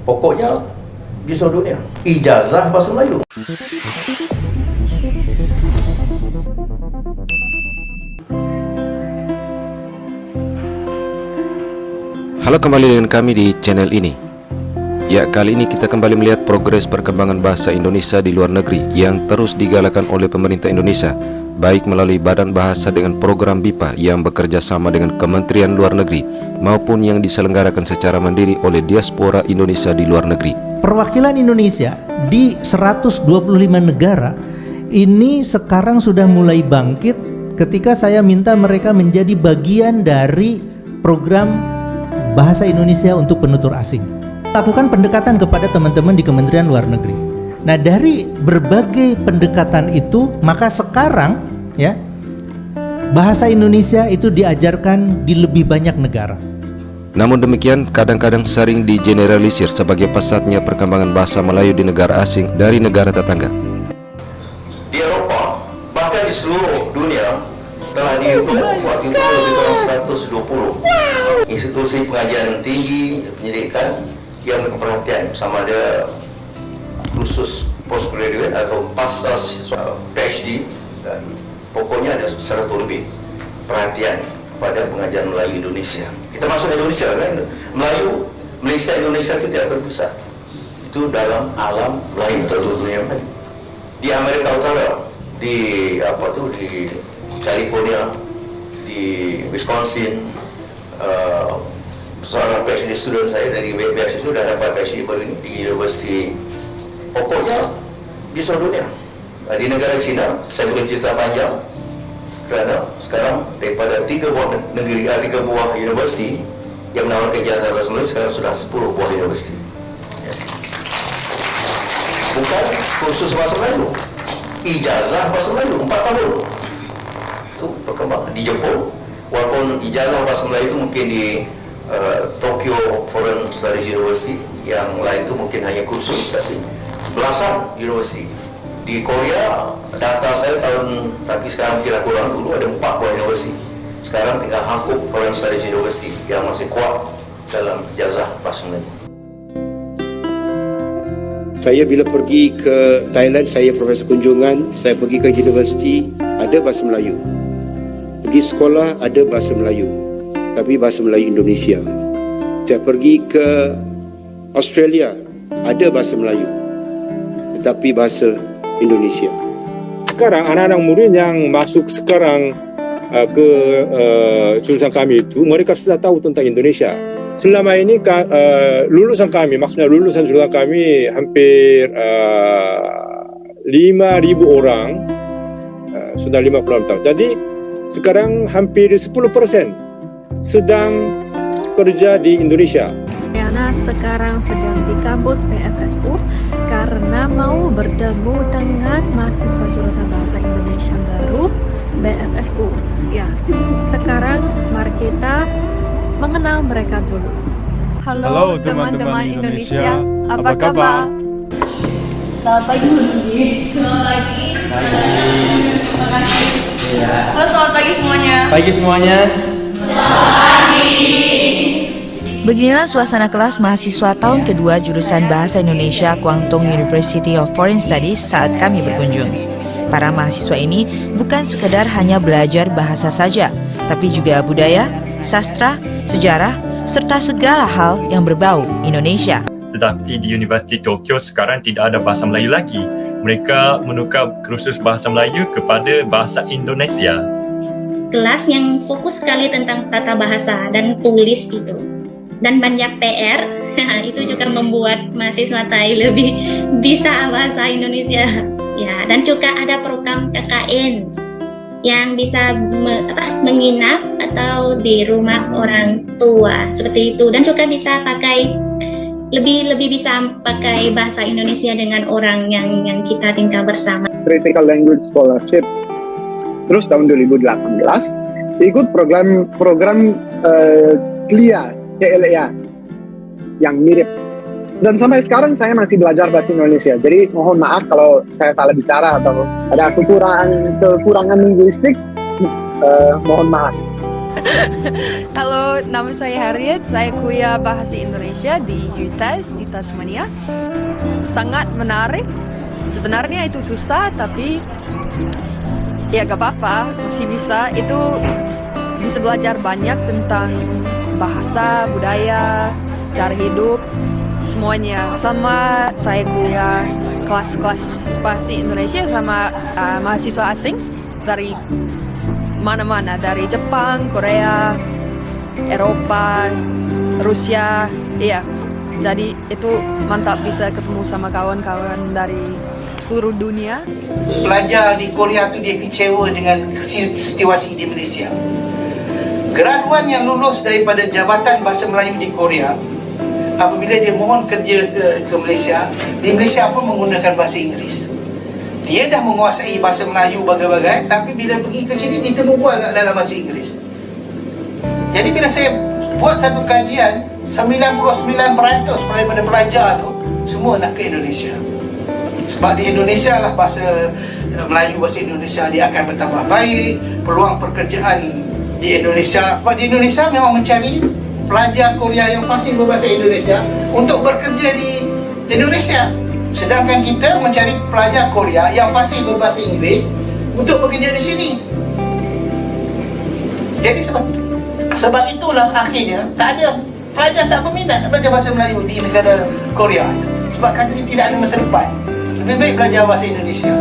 Pokoknya di seluruh dunia, ijazah bahasa Melayu. Halo, kembali dengan kami di channel ini. Ya, kali ini kita kembali melihat progres perkembangan bahasa Indonesia di luar negeri yang terus digalakan oleh pemerintah Indonesia, baik melalui Badan Bahasa dengan program BIPA yang bekerja sama dengan Kementerian Luar Negeri maupun yang diselenggarakan secara mandiri oleh diaspora Indonesia di luar negeri. Perwakilan Indonesia di 125 negara ini sekarang sudah mulai bangkit ketika saya minta mereka menjadi bagian dari program Bahasa Indonesia untuk penutur asing. Lakukan pendekatan kepada teman-teman di Kementerian Luar Negeri. Nah, dari berbagai pendekatan itu, maka sekarang ya bahasa Indonesia itu diajarkan di lebih banyak negara. Namun demikian, kadang-kadang sering digeneralisir sebagai pesatnya perkembangan bahasa Melayu di negara asing dari negara tetangga. Di Eropa, bahkan di seluruh dunia, telah dihitung waktu itu lebih kurang 120 institusi pengajian tinggi pendidikan yang memberikan perhatian sama ada khusus postgraduate atau pasca siswa PhD, dan pokoknya ada 100 lebih perhatian pada pengajian Melayu Indonesia. Kita masuk Indonesia kan, Melayu Malaysia Indonesia itu tidak berbesar, itu dalam alam Melayu atau dunia Melayu. Di Amerika Utara, di California, di Wisconsin, seorang PhD student saya dari BPS itu sudah dapat PhD baru ini di University. Pokoknya di seluruh dunia. Di negara China, saya boleh cerita panjang kerana sekarang daripada 3 buah universiti yang menawarkan ijazah bahasa Melayu, sekarang sudah 10 buah universiti. Bukan kursus bahasa Melayu, ijazah bahasa Melayu 4 tahun. Itu perkembangan di Jepun, walaupun ijazah bahasa Melayu itu mungkin di Tokyo Foreign Studies University, yang lain itu mungkin hanya kursus, tapi belasan universiti. Di Korea, data saya tapi sekarang kira kurang, dulu ada 4 buah universiti. Sekarang tinggal Hankook Foreign Studies University yang masih kuat dalam ijazah bahasa Melayu. Saya bila pergi ke Thailand, saya profesor kunjungan, saya pergi ke universiti, ada bahasa Melayu. Pergi sekolah, ada bahasa Melayu, tapi bahasa Melayu Indonesia. Saya pergi ke Australia, ada bahasa Melayu, tetapi bahasa Indonesia. Sekarang anak-anak murid yang masuk sekarang ke jurusan kami itu, mereka sudah tahu tentang Indonesia. Selama ini lulusan kami, maksudnya lulusan jurusan kami hampir 5.000 orang, sudah 50 tahun. Jadi sekarang hampir 10% sedang kerja di Indonesia. Yana sekarang sedang di kampus BFSU karena mau bertemu dengan mahasiswa jurusan Bahasa Indonesia baru BFSU. Ya, sekarang mari kita mengenal mereka dulu. Halo teman-teman Indonesia, apa kabar? Selamat pagi Bu Sugi. Selamat pagi. Terima kasih. Halo, selamat pagi semuanya. Pagi semuanya. Beginilah suasana kelas mahasiswa tahun kedua jurusan Bahasa Indonesia Kwangtung University of Foreign Studies saat kami berkunjung. Para mahasiswa ini bukan sekedar hanya belajar bahasa saja, tapi juga budaya, sastra, sejarah, serta segala hal yang berbau Indonesia. Tetapi di Universiti Tokyo sekarang tidak ada bahasa Melayu lagi. Mereka menukar kursus bahasa Melayu kepada bahasa Indonesia. Kelas yang fokus sekali tentang tata bahasa dan tulis itu. Dan banyak PR, itu juga membuat mahasiswa Thai lebih bisa bahasa Indonesia. Ya, dan juga ada program KKN yang bisa menginap atau di rumah orang tua seperti itu, dan juga bisa pakai lebih bisa pakai bahasa Indonesia dengan orang yang kita tinggal bersama. Critical Language Scholarship. Terus tahun 2018 ikut program CLIA yang mirip. Dan sampai sekarang saya masih belajar bahasa Indonesia. Jadi mohon maaf kalau saya salah bicara atau ada kekurangan linguistik, mohon maaf. Halo, nama saya Harriet. Saya kuliah Bahasa Indonesia di UTAS di Tasmania. Sangat menarik. Sebenarnya itu susah, tapi ya gak apa-apa, masih bisa. Itu bisa belajar banyak tentang bahasa, budaya, cara hidup, semuanya. Sama saya kuliah kelas-kelas bahasa Indonesia sama mahasiswa asing dari mana-mana, dari Jepang, Korea, Eropa, Rusia. Iya, jadi itu mantap bisa ketemu sama kawan-kawan dari seluruh dunia. Pelajar di Korea tu dia kecewa dengan situasi di Malaysia. Graduan yang lulus daripada Jabatan Bahasa Melayu di Korea, apabila dia mohon kerja ke Malaysia, di Malaysia pun menggunakan bahasa Inggeris. Dia dah menguasai bahasa Melayu bagai-bagai, tapi bila pergi ke sini dia kena buat dalam bahasa Inggeris. Jadi bila saya buat satu kajian, 99% daripada pelajar tu semua nak ke Indonesia. Sebab di Indonesia lah bahasa Melayu, bahasa Indonesia dia akan bertambah baik, peluang pekerjaan di Indonesia. Sebab di Indonesia memang mencari pelajar Korea yang fasih berbahasa Indonesia untuk bekerja di Indonesia. Sedangkan kita mencari pelajar Korea yang fasih berbahasa Inggeris untuk bekerja di sini. Jadi sebab itulah akhirnya tak ada pelajar tak berminat nak belajar bahasa Melayu di negara Korea. Sebab katanya tidak ada masa depan. Lebih baik belajar bahasa Indonesia.